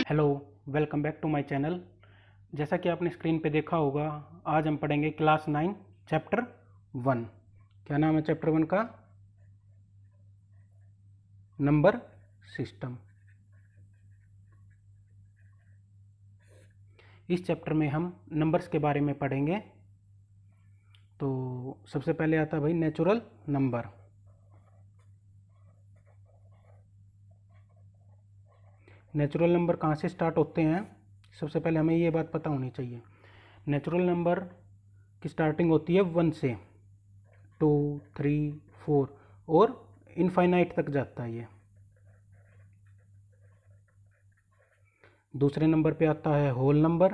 Hello, welcome back to my channel. जैसा कि आपने स्क्रीन पे देखा होगा, आज हम पढ़ेंगे क्लास 9 चैप्टर 1। क्या नाम है चैप्टर 1 का? Number system. इस चैप्टर में हम नंबर्स के बारे में पढ़ेंगे। तो सबसे पहले आता है भाई नेचुरल नंबर। नेचुरल नंबर कहाँ से स्टार्ट होते हैं, सबसे पहले हमें ये बात पता होनी चाहिए। नेचुरल नंबर की स्टार्टिंग होती है 1 से, 2, 3, 4 और इनफाइनाइट तक जाता है ये। दूसरे नंबर पे आता है होल नंबर।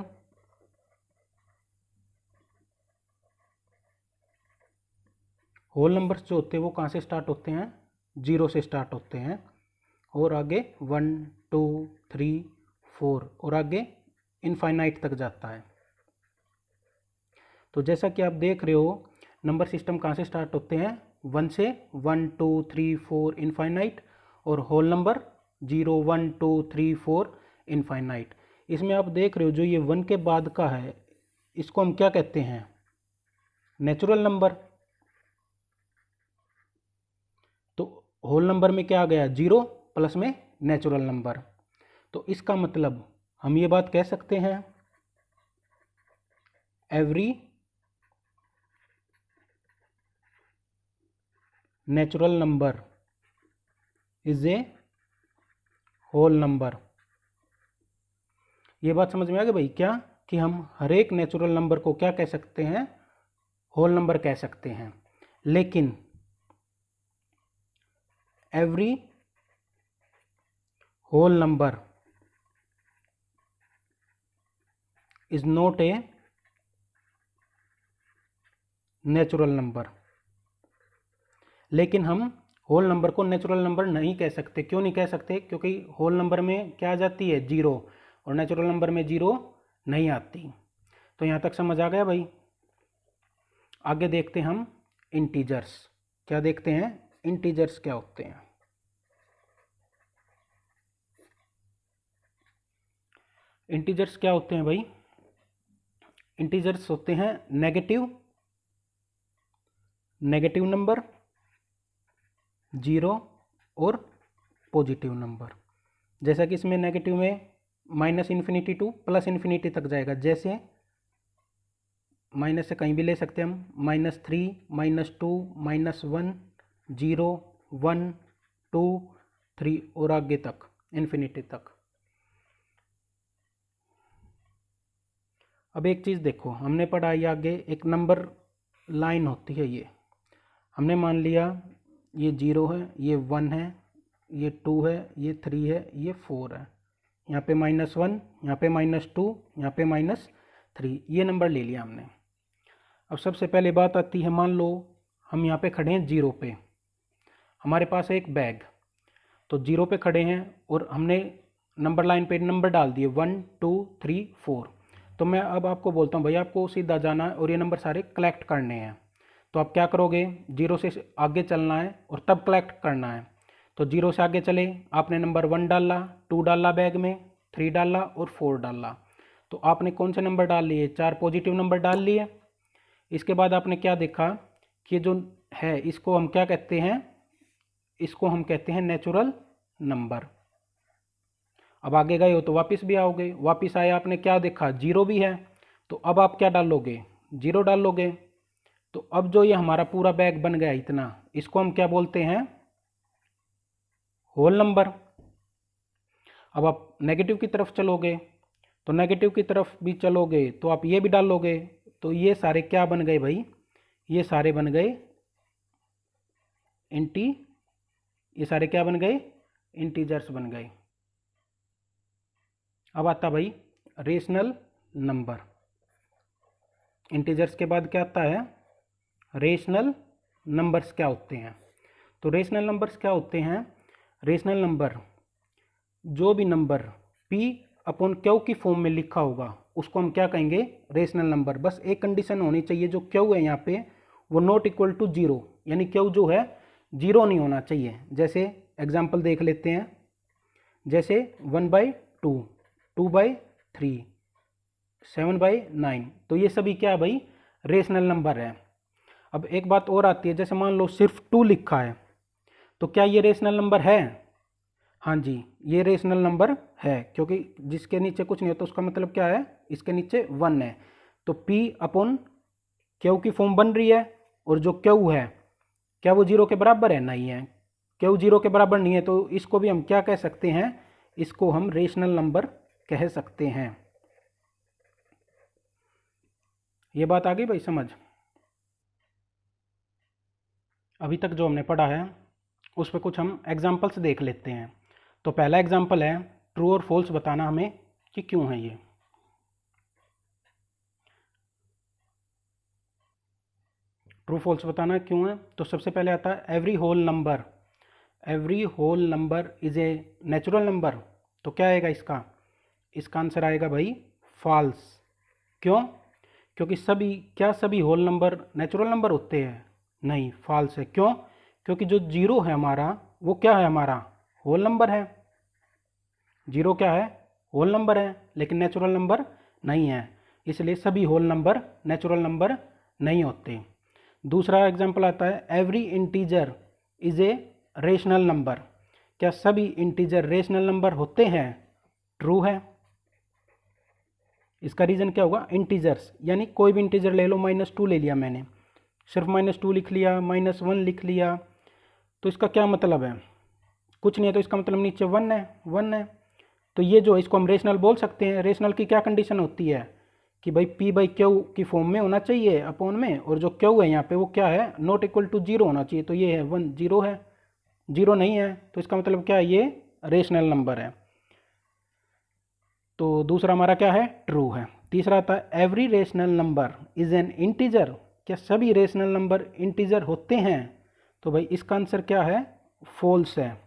होल नंबर्स जो होते हैं वो कहाँ से स्टार्ट होते हैं? 0 से स्टार्ट होते हैं और आगे 1, 2, 3, 4 और आगे इनफाइनाइट तक जाता है। तो जैसा कि आप देख रहे हो, नंबर सिस्टम कहाँ से स्टार्ट होते हैं? 1 से, 1, 2, 3, 4 इनफाइनाइट, और होल नंबर 0, 1, 2, 3, 4 इनफाइनाइट। इसमें आप देख रहे हो जो ये 1 के बाद का है, इसको हम क्या कहते हैं? Natural number. तो होल नंबर में क्या आ गया? 0 प्लस में नेचुरल नंबर। तो इसका मतलब हम ये बात कह सकते हैं, every natural number is a whole number. ये बात समझ में आ गई भाई? क्या कि हम हर एक नेचुरल नंबर को क्या कह सकते हैं? होल नंबर कह सकते हैं। लेकिन every whole number is not a natural number. लेकिन हम होल नंबर को नेचुरल नंबर नहीं कह सकते। क्यों नहीं कह सकते? क्योंकि होल नंबर में क्या आ जाती है? 0, और नेचुरल नंबर में 0 नहीं आती। तो यहाँ तक समझ आ गया भाई? आगे देखते हैं हम इंटीजर्स। क्या देखते हैं? इंटीजर्स क्या होते हैं। इंटीजर्स क्या होते हैं भाई? इंटीजर्स होते हैं नेगेटिव नंबर, 0 और पॉजिटिव नंबर। जैसा कि इसमें नेगेटिव में -∞ टू +∞ तक जाएगा। जैसे माइनस से कहीं भी ले सकते हैं हम, -3, -2, -1, 0, 1, 2, 3 और आगे तक इन्फिनिटी तक। अब एक चीज़ देखो, हमने पढ़ा ये आगे एक नंबर लाइन होती है। ये हमने मान लिया ये 0 है, ये 1 है, ये 2 है, ये 3 है, ये 4 है। यहाँ पे -1, यहाँ पे -2, यहाँ पे -3, ये नंबर ले लिया हमने। अब सबसे पहले बात आती है, मान लो हम यहाँ पे खड़े हैं 0 पे, हमारे पास है एक बैग। तो 0 पे खड़े हैं और हमने नंबर लाइन पे नंबर डाल दिए 1, 2, 3, 4। तो मैं अब आपको बोलता हूँ भाई आपको सीधा जाना है और ये नंबर सारे कलेक्ट करने हैं। तो आप क्या करोगे? 0 से आगे चलना है और तब कलेक्ट करना है। तो 0 से आगे चले, आपने नंबर 1 डाला, 2 डाला बैग में, 3 डाला और 4 डाला। तो आपने कौन से नंबर डाल लिए? 4 पॉजिटिव नंबर डाल लिए। इसके बाद आपने क्या देखा कि जो है इसको हम क्या कहते हैं? इसको हम कहते हैं नेचुरल नंबर। अब आगे गए हो तो वापस भी आओगे, वापस आए आपने क्या देखा? 0 भी है। तो अब आप क्या डालोगे? 0 डालोगे। तो अब जो ये हमारा पूरा बैग बन गया इतना, इसको हम क्या बोलते हैं? Whole number. अब आप नेगेटिव की तरफ चलोगे, तो नेगेटिव की तरफ भी चलोगे तो आप ये भी डालोगे। तो ये सारे क्या बन गए भाई? ये सारे बन गए ये सारे क्या बन गए? इंटीजर्स बन गए। अब आता भाई रेशनल नंबर। इंटीजर्स के बाद क्या आता है? रेशनल नंबर्स क्या होते हैं? तो रेशनल नंबर्स क्या होते हैं? रेशनल नंबर, जो भी नंबर P/Q की फॉर्म में लिखा होगा उसको हम क्या कहेंगे? Rational number. बस एक कंडीशन होनी चाहिए, जो Q है यहाँ पे वो नॉट इक्वल टू 0, यानी Q जो है 0 नहीं होना चाहिए। जैसे एग्जाम्पल देख लेते हैं, जैसे 1/2 2/3, 7/9। तो ये सभी क्या है भाई, रेशनल नंबर है। अब एक बात और आती है, जैसे मान लो सिर्फ 2 लिखा है, तो क्या ये रेशनल नंबर है? हाँ जी, ये रेशनल नंबर है, क्योंकि जिसके नीचे कुछ नहीं होता उसका मतलब क्या है, इसके नीचे 1 है। तो P अपॉन क्यू की फॉर्म बन रही है, और जो क्यू है क्या वो 0 के बराबर है? नहीं है, क्यू 0 के बराबर नहीं है, तो इसको भी हम क्या कह सकते हैं, इसको हम रेशनल नंबर कह सकते हैं। ये बात आ गई भाई समझ? अभी तक जो हमने पढ़ा है उस पर कुछ हम एग्जाम्पल्स देख लेते हैं। तो पहला एग्जाम्पल है, ट्रू और फॉल्स बताना हमें कि क्यों है ये। ट्रू फॉल्स बताना क्यों है, तो सबसे पहले आता है every whole number. Every whole number is a natural number. तो क्या आएगा इसका? इसका आंसर आएगा भाई फॉल्स। क्यों? क्योंकि सभी होल नंबर नेचुरल नंबर होते हैं? नहीं, फॉल्स है। क्यों? क्योंकि जो 0 है हमारा, वो क्या है, हमारा होल नंबर है। 0 क्या है, होल नंबर है, लेकिन नेचुरल नंबर नहीं है, इसलिए सभी होल नंबर नेचुरल नंबर नहीं होते। दूसरा एग्जाम्पल आता है every integer is a rational number. क्या सभी इंटीजर रेशनल नंबर होते हैं? ट्रू है। इसका रीज़न क्या होगा, इंटीजर्स, यानी कोई भी इंटीजर ले लो, -2 ले लिया मैंने, सिर्फ -2 लिख लिया, -1 लिख लिया, तो इसका क्या मतलब है, कुछ नहीं है, तो इसका मतलब नीचे 1 है, 1 है। तो ये जो इसको हम रेशनल बोल सकते हैं। रेशनल की क्या कंडीशन होती है कि भाई P/Q की फॉर्म में होना चाहिए अपॉन में, और जो Q है यहाँ पे वो क्या है, नॉट इक्वल टू 0 होना चाहिए। तो ये है 1, 0 है, 0 नहीं है, तो इसका मतलब क्या है, ये रेशनल नंबर है। तो दूसरा हमारा क्या है, ट्रू है। तीसरा आता है every rational number is an integer. क्या सभी रेशनल नंबर इंटीजर होते हैं? तो भाई इसका आंसर क्या है, फॉल्स है।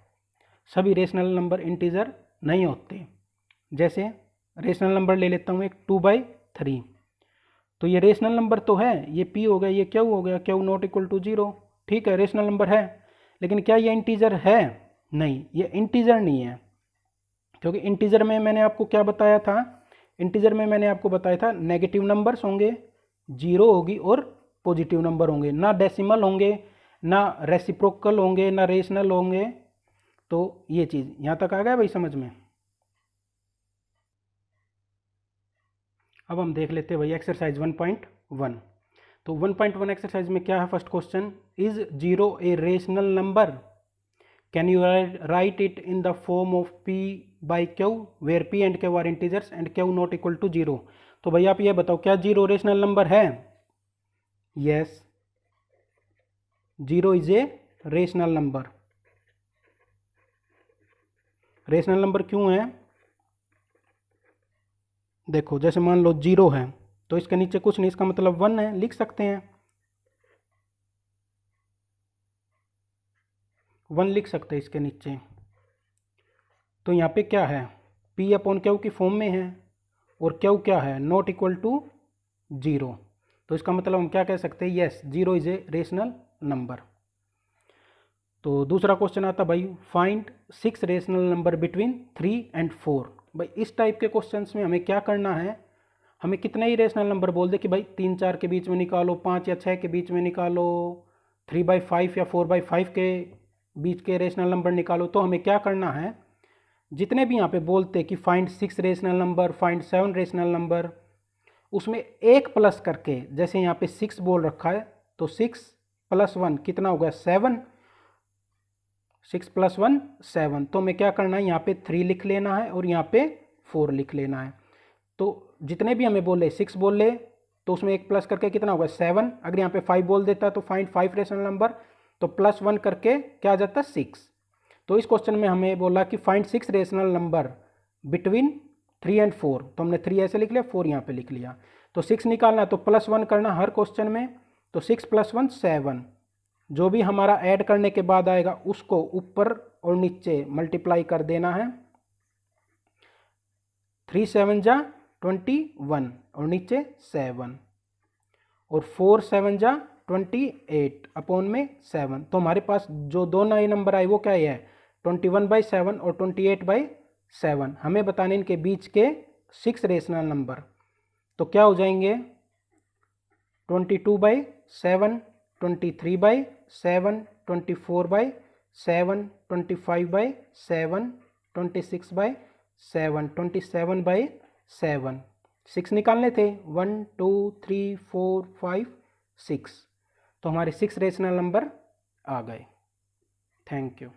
सभी रेशनल नंबर इंटीजर नहीं होते। जैसे रेशनल नंबर ले लेता हूँ एक 2/3, तो ये रेशनल नंबर तो है, ये P हो गया, ये Q हो गया, Q नॉट इक्वल टू 0, ठीक है, रेशनल नंबर है, लेकिन क्या ये इंटीजर है? नहीं, ये इंटीजर नहीं है, क्योंकि इंटीजर में मैंने आपको क्या बताया था, इंटीजर में मैंने आपको बताया था नेगेटिव नंबर्स होंगे, 0 होगी और पॉजिटिव नंबर होंगे, ना डेसिमल होंगे, ना रेसिप्रोकल होंगे, ना रेशनल होंगे। तो ये चीज़ यहाँ तक आ गया भाई समझ में? अब हम देख लेते हैं भाई एक्सरसाइज 1.1। तो 1.1 एक्सरसाइज में क्या है, first question, is 0 a rational number? Can you write it in the form of P/Q where P and Q are integers and Q not equal to 0। तो भाई आप ये बताओ, क्या 0 रेशनल नंबर है? Yes, 0 is a rational number. Rational number क्यों है, देखो जैसे मान लो 0 है, तो इसके नीचे कुछ नहीं, इसका मतलब 1 है, लिख सकते हैं, 1 लिख सकते हैं इसके नीचे। तो यहाँ पे क्या है, P/Q की फॉर्म में है, और Q क्या है, नॉट इक्वल टू 0। तो इसका मतलब हम क्या कह सकते हैं, yes 0 is a rational number. तो दूसरा क्वेश्चन आता भाई, find 6 rational number between 3 and 4। भाई इस टाइप के क्वेश्चंस में हमें क्या करना है, हमें कितने ही रेशनल नंबर बोल दे कि भाई 3-4 के बीच में निकालो, 5 या 6 के बीच में निकालो, 3/5 या 4/5 के बीच के रेशनल नंबर निकालो, तो हमें क्या करना है, जितने भी यहाँ पे बोलते कि find 6 rational number, find 7 rational number, उसमें एक प्लस करके, जैसे यहाँ पे 6 बोल रखा है, तो 6 + 1 कितना होगा, 7, 6 + 1 7। तो हमें क्या करना है, यहाँ पे 3 लिख लेना है और यहाँ पे 4 लिख लेना है। तो जितने भी हमें बोले 6 बोल ले, तो उसमें एक प्लस करके कितना होगा, 7। अगर यहाँ पे 5 बोल देता तो फाइंड 5 रेशनल नंबर, तो +1 करके क्या आ जाता है, 6। तो इस क्वेश्चन में हमें बोला कि find 6 rational number between 3 and 4। तो हमने 3 ऐसे लिख लिया, 4 यहाँ पे लिख लिया। तो 6 निकालना, तो +1 करना हर क्वेश्चन में, तो 6 + 1 7। जो भी हमारा ऐड करने के बाद आएगा उसको ऊपर और नीचे मल्टीप्लाई कर देना है, 3 7 जा 21 और नीचे 7, और 4 7 जा 28 अपॉन में 7। तो हमारे पास जो दो नए नंबर आए वो क्या है, 21/7 और 28/7। 7। हमें बताने इनके बीच के 6 रेशनल नंबर। तो क्या हो जाएंगे 22/7, 23/7, 24/7, 25/7, 26/7, 27/7। 6 निकालने थे, 1 2 3 4 5 6। तो हमारे 6 रेशनल नंबर आ गए। Thank you.